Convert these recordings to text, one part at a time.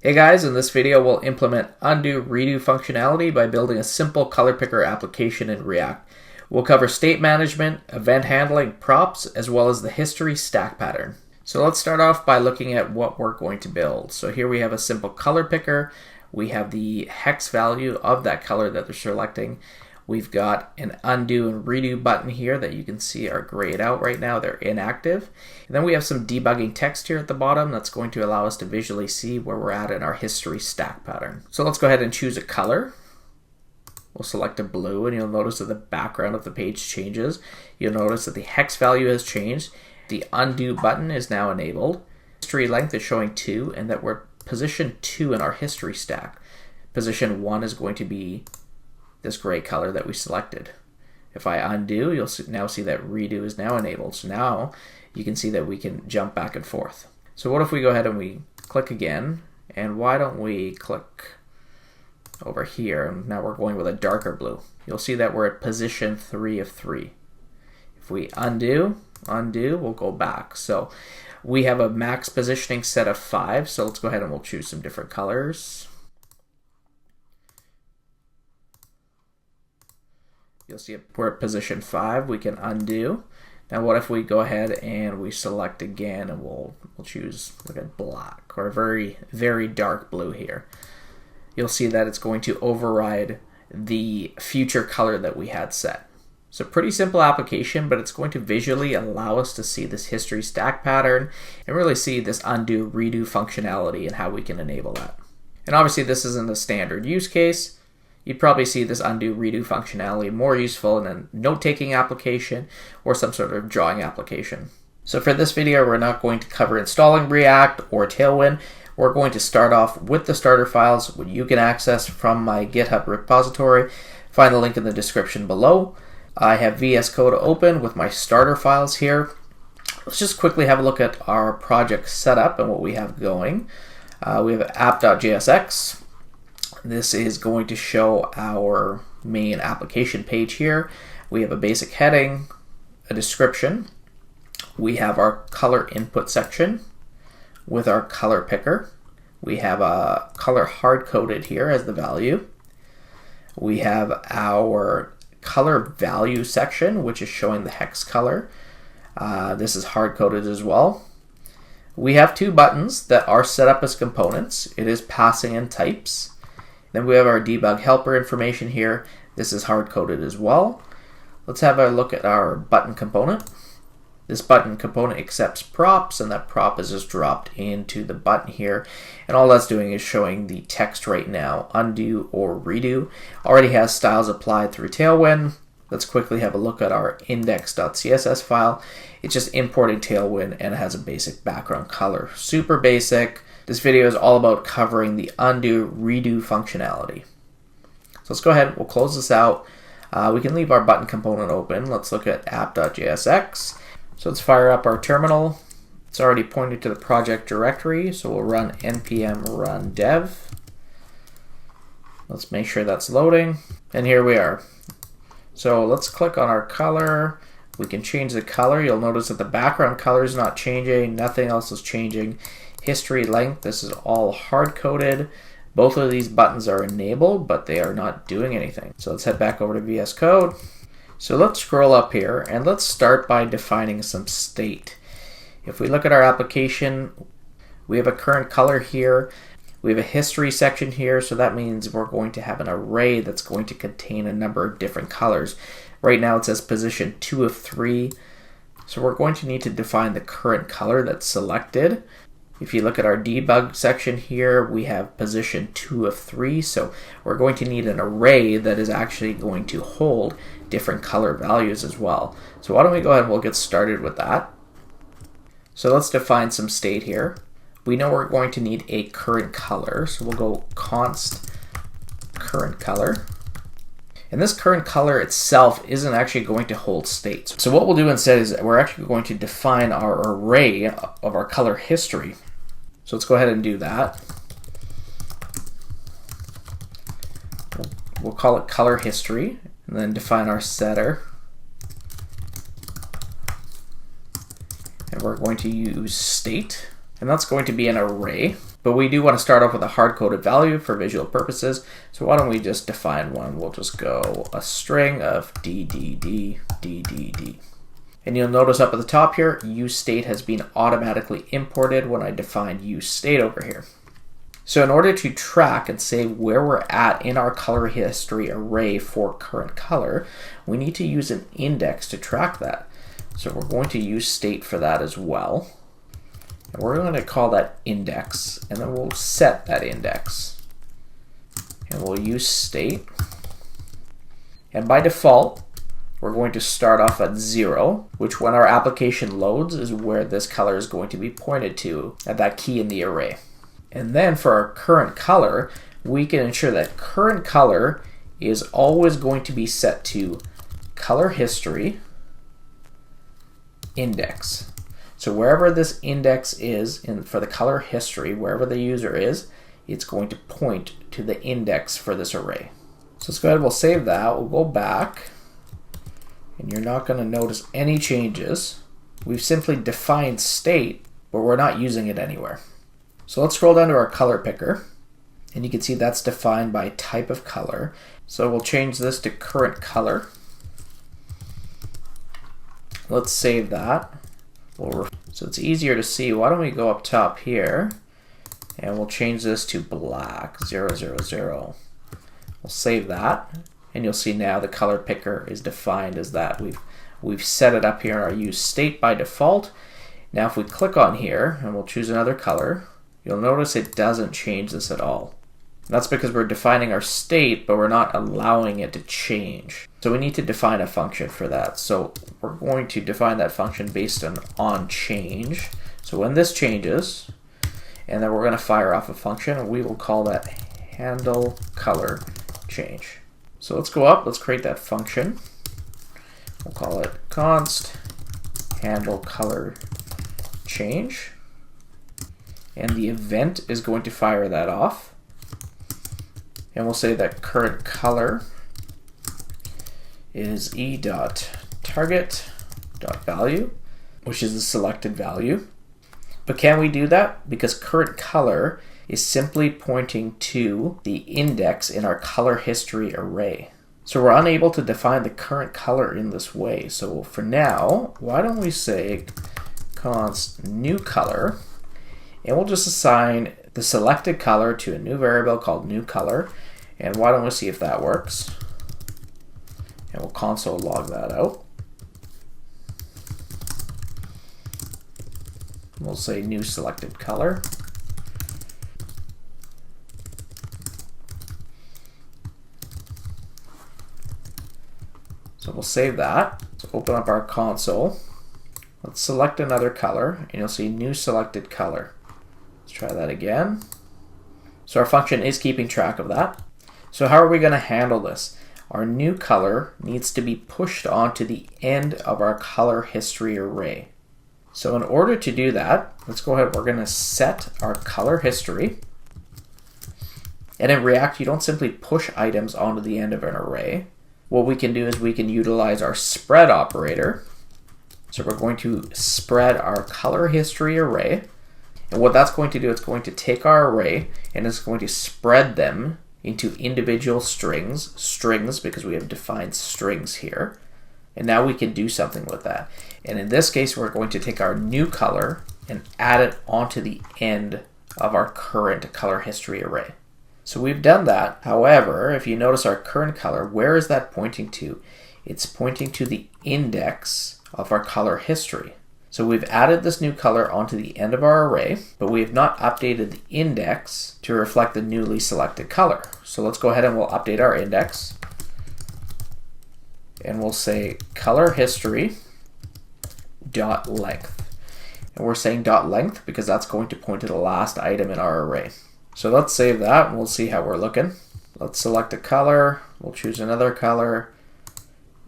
Hey guys, in this video we'll implement undo redo functionality by building a simple color picker application in React. We'll cover state management, event handling, props, as well as the history stack pattern. So let's start off by looking at what we're going to build. So here we have a simple color picker. We have the hex value of that color that they're selecting. We've got an undo and redo button here that you can see are grayed out right now. They're inactive. And then we have some debugging text here at the bottom that's going to allow us to visually see where we're at in our history stack pattern. So let's go ahead and choose a color. We'll select a blue, and you'll notice that the background of the page changes. You'll notice that the hex value has changed. The undo button is now enabled. History length is showing 2, and that we're position 2 in our history stack. Position 1 is going to be this gray color that we selected. If I undo, you'll now see that redo is now enabled. So now you can see that we can jump back and forth. So what if we go ahead and we click again, and why don't we click over here, and now we're going with a darker blue. You'll see that we're at position 3 of 3. If we undo, we'll go back. So we have a max positioning set of 5, so let's go ahead and we'll choose some different colors. You'll see we're at position 5. We can undo. Now what if we go ahead and we select again, and we'll choose like a black or a very, very dark blue here. You'll see that it's going to override the future color that we had set. So pretty simple application, but it's going to visually allow us to see this history stack pattern and really see this undo redo functionality and how we can enable that. And obviously this isn't a standard use case. You'd probably see this undo redo functionality more useful in a note-taking application or some sort of drawing application. So for this video, we're not going to cover installing React or Tailwind. We're going to start off with the starter files, which you can access from my GitHub repository. Find the link in the description below. I have VS Code open with my starter files here. Let's just quickly have a look at our project setup and what we have going. We have app.jsx. This is going to show our main application page here. We have a basic heading, a description. We have our color input section with our color picker. We have a color hard-coded here as the value. We have our color value section, which is showing the hex color. This is hard-coded as well. We have 2 buttons that are set up as components. It is passing in types. Then we have our debug helper information here. This is hard-coded as well. Let's have a look at our button component. This button component accepts props, and that prop is just dropped into the button here. And all that's doing is showing the text right now, undo or redo. Already has styles applied through Tailwind. Let's quickly have a look at our index.css file. It's just importing Tailwind, and it has a basic background color. Super basic. This video is all about covering the undo redo functionality. So let's go ahead, we'll close this out. We can leave our button component open. Let's look at app.jsx. So let's fire up our terminal. It's already pointed to the project directory, so we'll run npm run dev. Let's make sure that's loading, and here we are. So let's click on our color. We can change the color. You'll notice that the background color is not changing. Nothing else is changing. History length, this is all hard-coded. Both of these buttons are enabled, but they are not doing anything. So let's head back over to VS Code. So let's scroll up here, and let's start by defining some state. If we look at our application, we have a current color here. We have a history section here, so that means we're going to have an array that's going to contain a number of different colors. Right now it says position 2 of 3, so we're going to need to define the current color that's selected. If you look at our debug section here, we have position 2 of 3, so we're going to need an array that is actually going to hold different color values as well. So why don't we go ahead and we'll get started with that. So let's define some state here. We know we're going to need a current color, so we'll go const current color. And this current color itself isn't actually going to hold states. So what we'll do instead is we're actually going to define our array of our color history. So let's go ahead and do that. We'll call it color history, and then define our setter. And we're going to use state, and that's going to be an array. But we do want to start off with a hard-coded value for visual purposes. So why don't we just define one? We'll just go a string of DDD. And you'll notice up at the top here, useState has been automatically imported when I defined useState over here. So in order to track and say where we're at in our color history array for current color, we need to use an index to track that. So we're going to use state for that as well. And we're going to call that index, and then we'll set that index. And we'll use state. And by default, we're going to start off at 0, which when our application loads is where this color is going to be pointed to at that key in the array. And then for our current color, we can ensure that current color is always going to be set to color history index. So wherever this index is for the color history, wherever the user is, it's going to point to the index for this array. So let's go ahead, we'll save that, we'll go back, and you're not going to notice any changes. We've simply defined state, but we're not using it anywhere. So let's scroll down to our color picker, and you can see that's defined by type of color. So we'll change this to current color. Let's save that. So it's easier to see. Why don't we go up top here, and we'll change this to black 000. We'll save that, and you'll see now the color picker is defined as that. We've set it up here in our useState by default. Now if we click on here and we'll choose another color, you'll notice it doesn't change this at all. And that's because we're defining our state, but we're not allowing it to change. So we need to define a function for that. So we're going to define that function based on change. So when this changes, and then we're going to fire off a function, and we will call that handle color change. So let's go up, let's create that function. We'll call it const handle color change. And the event is going to fire that off. And we'll say that current color is e.target.value, which is the selected value. But can we do that? Because current color is simply pointing to the index in our color history array. So we're unable to define the current color in this way. So for now, why don't we say const new color, and we'll just assign the selected color to a new variable called new color. And why don't we see if that works? And we'll console log that out. We'll say new selected color. So we'll save that. So open up our console. Let's select another color, and you'll see new selected color. Let's try that again. So our function is keeping track of that. So how are we going to handle this? Our new color needs to be pushed onto the end of our color history array. So in order to do that, let's go ahead, we're going to set our color history. And in React, you don't simply push items onto the end of an array. What we can do is we can utilize our spread operator. So we're going to spread our color history array. And what that's going to do, it's going to take our array and it's going to spread them into individual strings because we have defined strings here. And now we can do something with that. And in this case, we're going to take our new color and add it onto the end of our current color history array. So we've done that. However, if you notice our current color, where is that pointing to? It's pointing to the index of our color history. So we've added this new color onto the end of our array, but we have not updated the index to reflect the newly selected color. So let's go ahead and we'll update our index. And we'll say color history dot length. And we're saying dot length because that's going to point to the last item in our array. So let's save that and we'll see how we're looking. Let's select a color, we'll choose another color,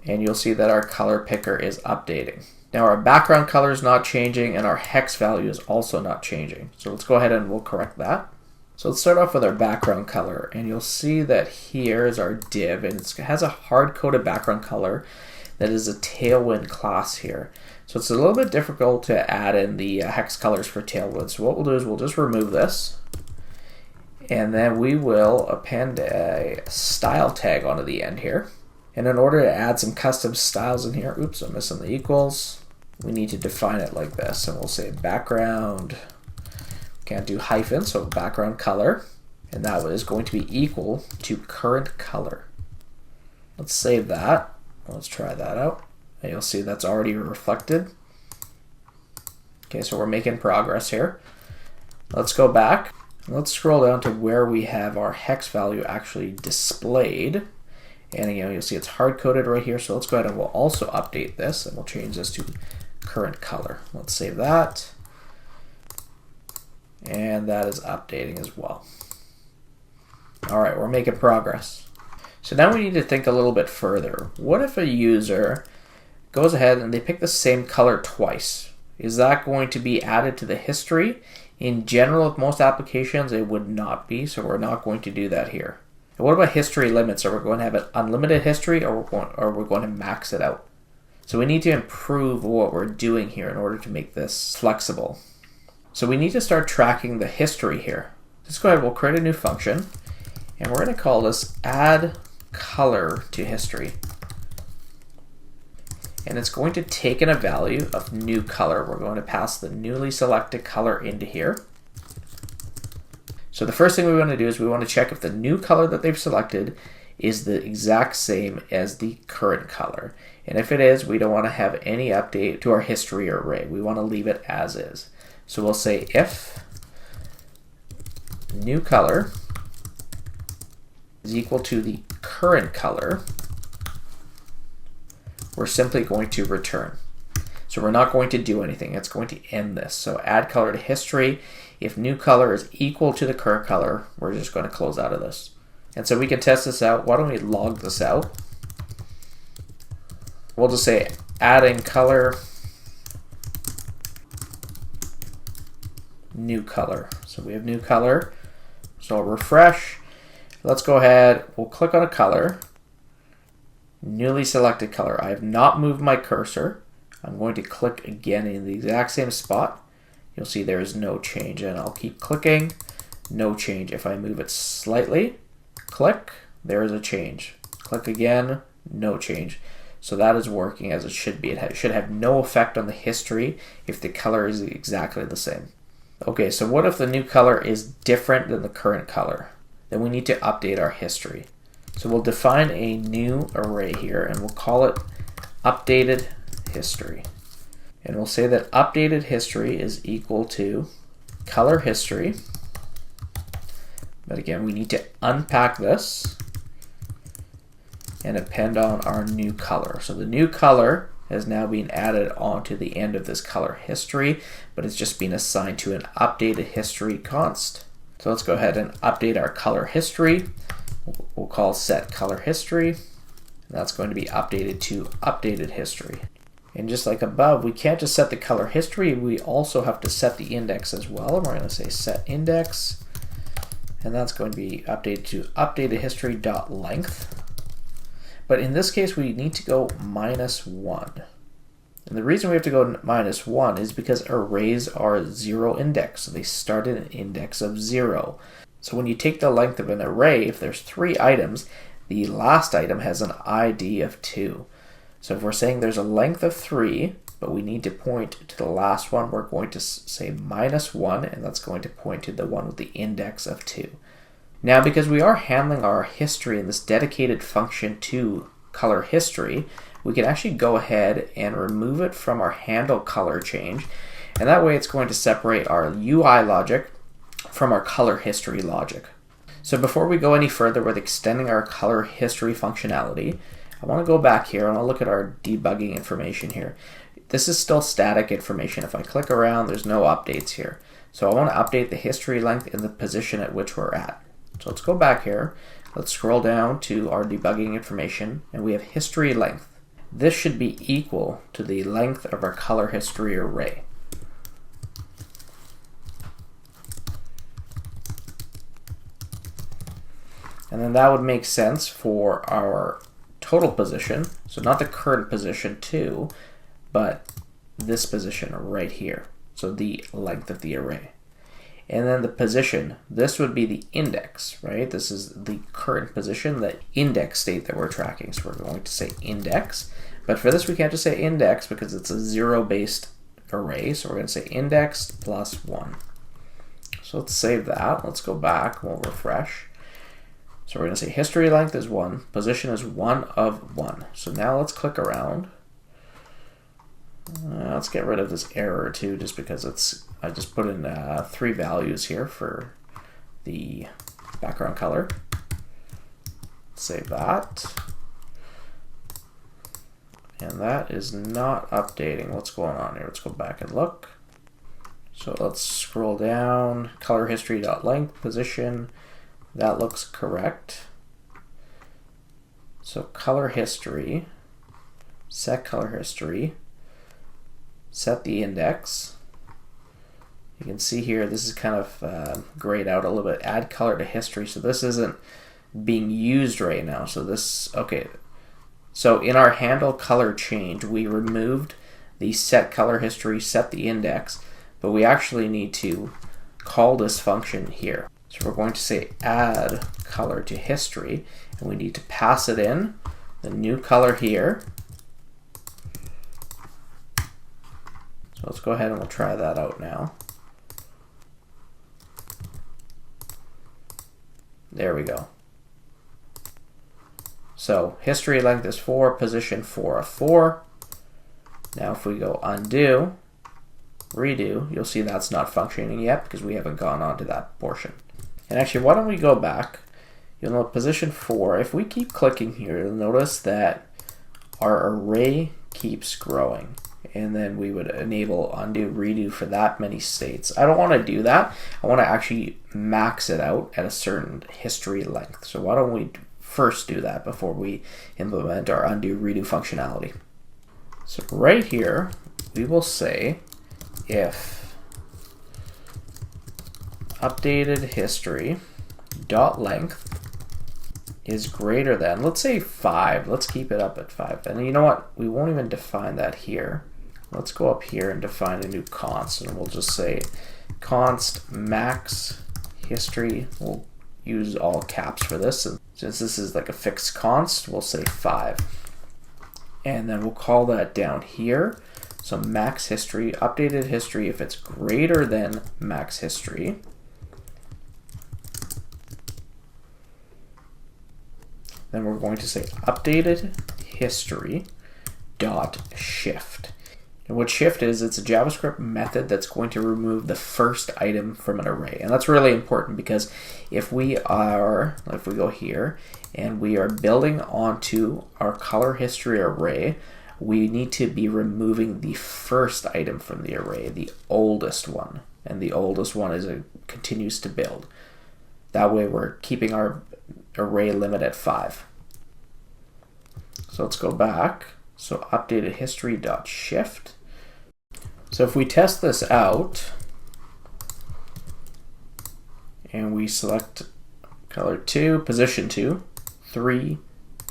and you'll see that our color picker is updating. Now our background color is not changing and our hex value is also not changing. So let's go ahead and we'll correct that. So let's start off with our background color, and you'll see that here is our div, and it has a hard-coded background color that is a Tailwind class here. So it's a little bit difficult to add in the hex colors for Tailwind. So what we'll do is we'll just remove this. And then we will append a style tag onto the end here. And in order to add some custom styles in here, oops, I'm missing the equals. We need to define it like this, and we'll say background, can't do hyphen, so background color, and that is going to be equal to current color. Let's save that. Let's try that out. And you'll see that's already reflected. Okay, so we're making progress here. Let's go back. Let's scroll down to where we have our hex value actually displayed. And again, you'll see it's hard-coded right here. So let's go ahead and we'll also update this, and we'll change this to current color. Let's save that. And that is updating as well. All right, we're making progress. So now we need to think a little bit further. What if a user goes ahead and they pick the same color twice? Is that going to be added to the history? In general, with most applications, it would not be, so we're not going to do that here. And what about history limits? Are we going to have an unlimited history, or we're going to max it out? So we need to improve what we're doing here in order to make this flexible. So we need to start tracking the history here. Let's go ahead, we'll create a new function, and we're going to call this add color to history. And it's going to take in a value of new color. We're going to pass the newly selected color into here. So the first thing we want to do is we want to check if the new color that they've selected is the exact same as the current color. And if it is, we don't want to have any update to our history array. We want to leave it as is. So we'll say if new color is equal to the current color, we're simply going to return. So we're not going to do anything. It's going to end this. So add color to history. If new color is equal to the current color, we're just going to close out of this. And so we can test this out. Why don't we log this out? We'll just say adding color, new color. So we have new color. So I'll refresh. Let's go ahead. We'll click on a color. Newly selected color. I have not moved my cursor. I'm going to click again in the exact same spot. You'll see there is no change, and I'll keep clicking. No change. If I move it slightly, click, there is a change. Click again, no change. So that is working as it should be. It should have no effect on the history if the color is exactly the same. Okay, so what if the new color is different than the current color? Then we need to update our history. So we'll define a new array here, and we'll call it updated history. And we'll say that updated history is equal to color history. But again, we need to unpack this and append on our new color. So the new color has now been added onto the end of this color history, but it's just been assigned to an updated history const. So let's go ahead and update our color history. We'll call set color history. And that's going to be updated to updated history. And just like above, we can't just set the color history, we also have to set the index as well. And we're going to say set index, and that's going to be updated to updated history.length. But in this case, we need to go -1. And the reason we have to go -1 is because arrays are 0 index. So they start at an index of 0. So when you take the length of an array, if there's 3 items, the last item has an ID of 2. So if we're saying there's a length of 3, but we need to point to the last one, we're going to say -1, and that's going to point to the one with the index of 2. Now, because we are handling our history in this dedicated function to color history, we can actually go ahead and remove it from our handle color change, and that way it's going to separate our UI logic from our color history logic. So before we go any further with extending our color history functionality, I want to go back here and I'll look at our debugging information here. This is still static information. If I click around, there's no updates here. So I want to update the history length in the position at which we're at. So let's go back here. Let's scroll down to our debugging information, and we have history length. This should be equal to the length of our color history array. And then that would make sense for our total position, so not the current position 2, but this position right here, so the length of the array. And then the position, this would be the index, right? This is the current position, the index state that we're tracking. So we're going to say index. But for this, we can't just say index because it's a zero-based array. So we're going to say index plus 1. So let's save that. Let's go back. We'll refresh. So we're going to say history length is 1. Position is 1 of 1. So now let's click around. Let's get rid of this error too, just because I just put in 3 values here for the background color. Save that. And that is not updating. What's going on here? Let's go back and look. So let's scroll down. Color history.length position. That looks correct. So color history. Set color history. Set the index. You can see here, this is kind of grayed out a little bit. Add color to history. So this isn't being used right now. So this, okay. So in our handle color change, we removed the set color history, set the index, but we actually need to call this function here. So we're going to say add color to history, and we need to pass it in the new color here. So let's go ahead and we'll try that out now. There we go. So history length is 4, position 4 of 4. Now if we go undo, redo, you'll see that's not functioning yet because we haven't gone on to that portion. And actually, why don't we go back? You'll note position 4. If we keep clicking here, you'll notice that our array keeps growing. And then we would enable undo, redo for that many states. I don't want to do that. I want to actually max it out at a certain history length. So why don't we first do that before we implement our undo, redo functionality. So right here, we will say if updated history dot length is greater than, let's say 5. Let's keep it up at 5. And you know what? We won't even define that here. Let's go up here and define a new const, and we'll just say const max history. We'll use all caps for this, and since this is like a fixed const, we'll say 5. And then we'll call that down here. So max history, updated history, if it's greater than max history, then we're going to say updated history dot shift. And what shift is, it's a JavaScript method that's going to remove the first item from an array. And that's really important because if we go here and we are building onto our color history array, we need to be removing the first item from the array, the oldest one. And the oldest one continues to build. That way we're keeping our array limit at 5. So let's go back. So updated history dot shift. So if we test this out and we select color 2, position 2, 3,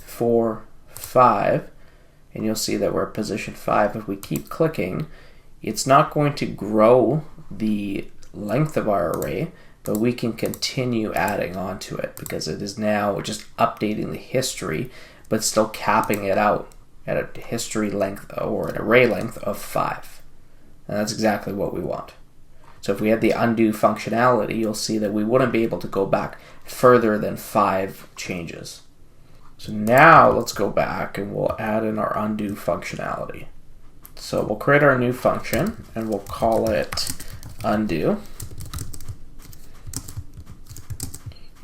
4, 5, and you'll see that we're at position 5. If we keep clicking, it's not going to grow the length of our array, but we can continue adding on to it because it is now just updating the history, but still capping it out at a history length or an array length of 5. And that's exactly what we want. So if we had the undo functionality, you'll see that we wouldn't be able to go back further than 5 changes. So now let's go back and we'll add in our undo functionality. So we'll create our new function and we'll call it undo.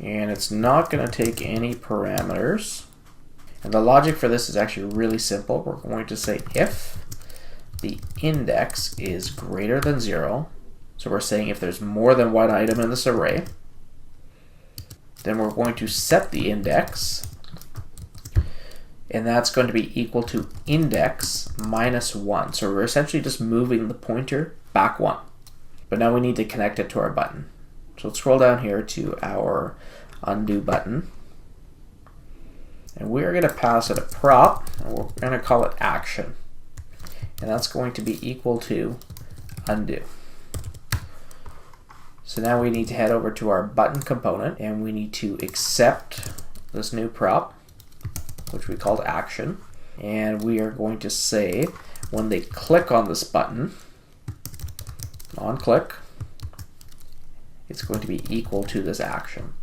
And it's not going to take any parameters. And the logic for this is actually really simple. We're going to say if the index is greater than 0, so we're saying if there's more than one item in this array, then we're going to set the index, and that's going to be equal to index minus 1. So we're essentially just moving the pointer back 1. But now we need to connect it to our button. So let's scroll down here to our undo button. And we're going to pass it a prop, and we're going to call it action. And that's going to be equal to undo. So now we need to head over to our button component and we need to accept this new prop, which we called action. And we are going to say when they click on this button, on click, it's going to be equal to this action.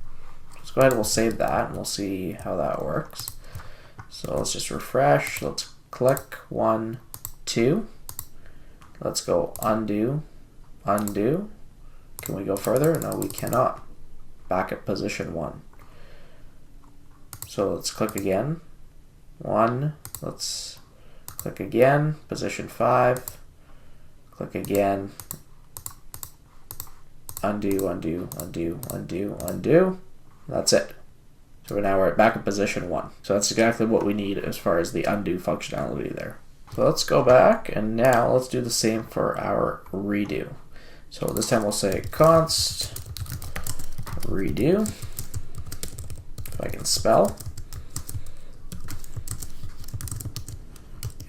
Let's go ahead and we'll save that and we'll see how that works. So let's just refresh. Let's click 1, 2. Let's go undo, undo. Can we go further? No, we cannot. Back at position 1. So let's click again. 1. Let's click again. Position 5. Click again. Undo, undo, undo, undo, undo. That's it. So now we're back at position 1. So that's exactly what we need as far as the undo functionality there. So let's go back and now let's do the same for our redo. So this time we'll say const redo, if I can spell.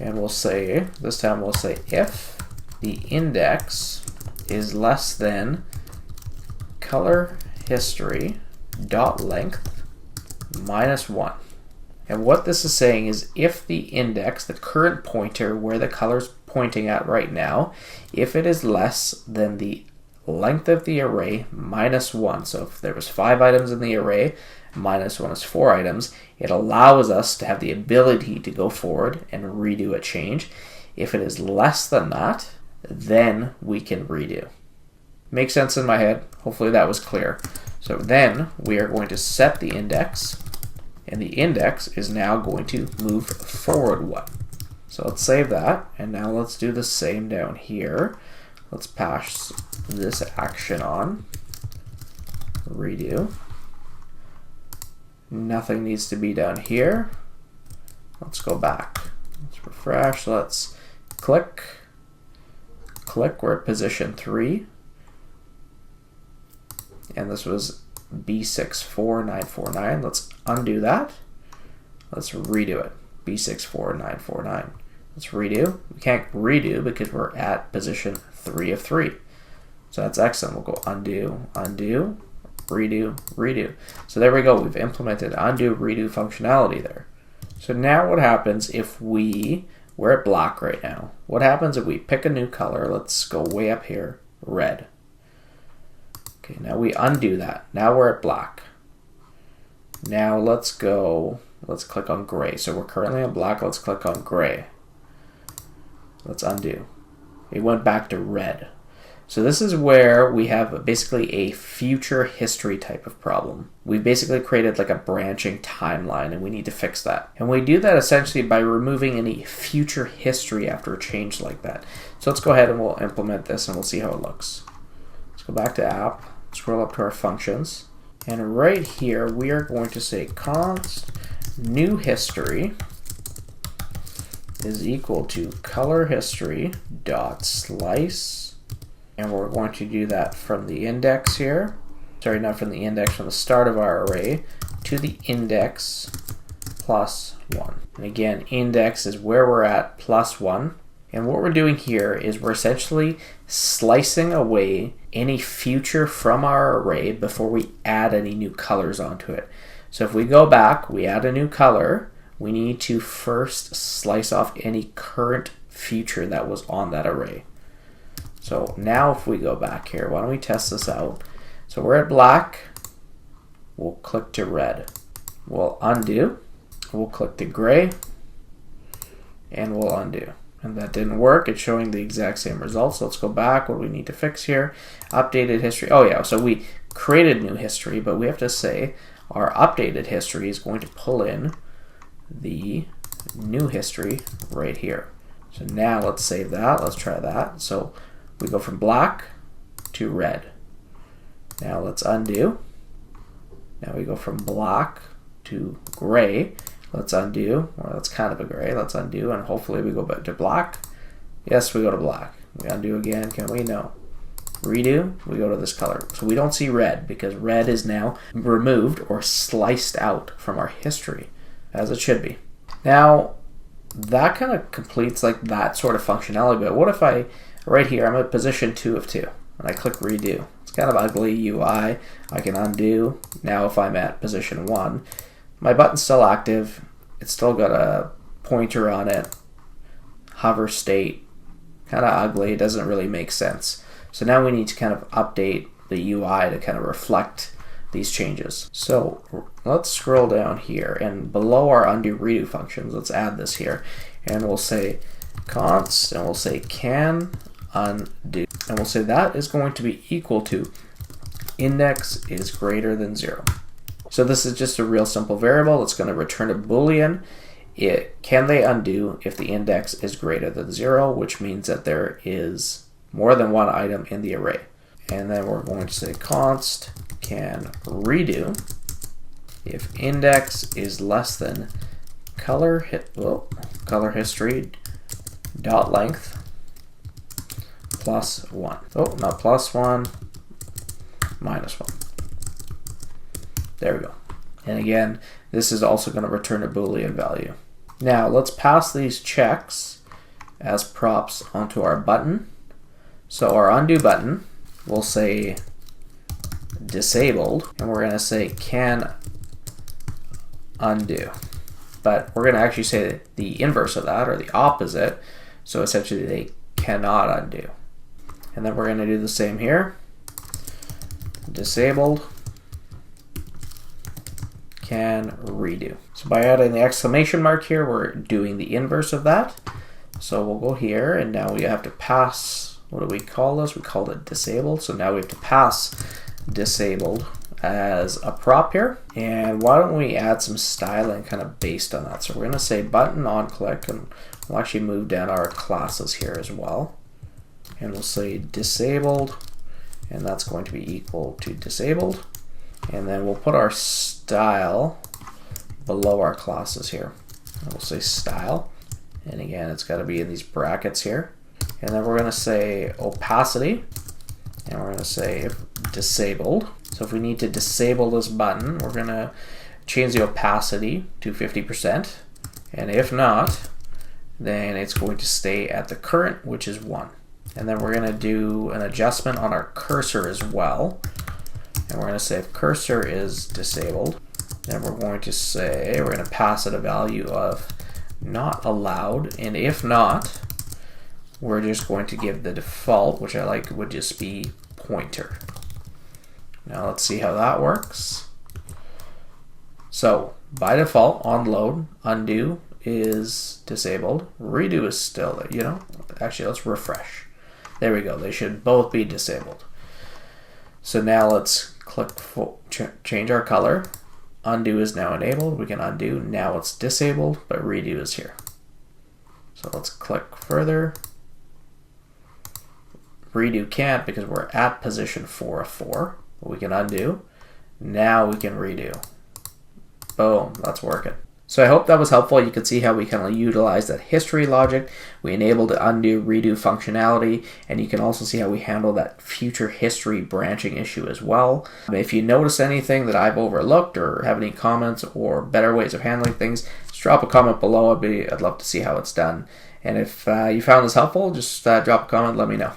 And we'll say, this time we'll say if the index is less than color history dot length minus 1. And what this is saying is if the index, the current pointer where the color's pointing at right now, if it is less than the length of the array minus 1, so if there was 5 items in the array, minus 1 is 4 items, it allows us to have the ability to go forward and redo a change. If it is less than that, then we can redo. Makes sense in my head. Hopefully that was clear. So then we are going to set the index, and the index is now going to move forward 1. So let's save that, and now let's do the same down here. Let's pass this action on, redo. Nothing needs to be down here. Let's go back. Let's refresh. Let's click. Click. We're at position 3. And this was B64949. Let's undo that. Let's redo it. B64949. Let's redo. We can't redo because we're at position 3 of 3. So that's excellent. We'll go undo, undo, redo, redo. So there we go. We've implemented undo, redo functionality there. So now what happens if we're at black right now. What happens if we pick a new color? Let's go way up here, red. Okay, now we undo that. Now we're at black. Now let's click on gray. So we're currently on black. Let's click on gray. Let's undo. It went back to red. So this is where we have basically a future history type of problem. We've basically created like a branching timeline and we need to fix that. And we do that essentially by removing any future history after a change like that. So let's go ahead and we'll implement this and we'll see how it looks. Let's go back to app, scroll up to our functions. And right here, we are going to say const new history is equal to color history dot slice. And we're going to do that from the index here. Sorry, not from the index, from the start of our array to the index plus 1. And again, index is where we're at plus 1. And what we're doing here is we're essentially slicing away any future from our array before we add any new colors onto it. So if we go back, we add a new color, we need to first slice off any current future that was on that array. So now if we go back here, why don't we test this out? So we're at black, we'll click to red. We'll undo, we'll click to gray, and we'll undo. And that didn't work. It's showing the exact same results. So let's go back. What do we need to fix here? Updated history. Oh yeah, so we created new history, but we have to say our updated history is going to pull in the new history right here. So now let's save that. Let's try that. So we go from black to red. Now let's undo. Now we go from black to gray. Let's undo, or that's kind of a gray. Let's undo, and hopefully we go back to black. Yes, we go to black. We undo again, can we? No. Redo, we go to this color. So we don't see red because red is now removed or sliced out from our history, as it should be. Now, that kind of completes like that sort of functionality, but what if right here, I'm at position 2 of 2, and I click redo. Let's kind of ugly UI. I can undo. Now if I'm at position 1, my button's still active. It's still got a pointer on it. Hover state. Kind of ugly. It doesn't really make sense. So now we need to kind of update the UI to kind of reflect these changes. So let's scroll down here, and below our undo redo functions, let's add this here, and we'll say const, and we'll say can undo, and we'll say that is going to be equal to index is greater than 0. So this is just a real simple variable that's going to return a boolean. Can they undo if the index is greater than 0, which means that there is more than one item in the array. And then we're going to say const can redo if index is less than color history dot length plus 1. Oh, not plus 1, minus 1. There we go. And again, this is also going to return a Boolean value. Now let's pass these checks as props onto our button. So our undo button, we'll say disabled, and we're going to say can undo. But we're going to actually say the inverse of that, or the opposite. So essentially they cannot undo. And then we're going to do the same here. Disabled can redo. So by adding the exclamation mark here, we're doing the inverse of that. So we'll go here, and now we have to pass, what do we call this? We called it disabled. So now we have to pass disabled as a prop here. And why don't we add some styling kind of based on that? So we're going to say button on click, and we'll actually move down our classes here as well. And we'll say disabled, and that's going to be equal to disabled. And then we'll put our style below our classes here. And we'll say style. And again, it's got to be in these brackets here. And then we're going to say opacity. And we're going to say disabled. So if we need to disable this button, we're going to change the opacity to 50%. And if not, then it's going to stay at the current, which is 1. And then we're going to do an adjustment on our cursor as well. And we're going to say if cursor is disabled, then we're going to say, we're going to pass it a value of not allowed. And if not, we're just going to give the default, which I like would just be pointer. Now let's see how that works. So by default, on load, undo is disabled, redo is still there, Actually, let's refresh. There we go. They should both be disabled. So now let's click change our color. Undo is now enabled. We can undo. Now it's disabled, but redo is here. So let's click further. Redo can't because we're at position 4 of 4. But we can undo. Now we can redo. Boom, that's working. So I hope that was helpful. You can see how we kind of utilize that history logic. We enable the undo, redo functionality, and you can also see how we handle that future history branching issue as well. If you notice anything that I've overlooked or have any comments or better ways of handling things, just drop a comment below. I'd love to see how it's done. And if you found this helpful, just drop a comment, let me know.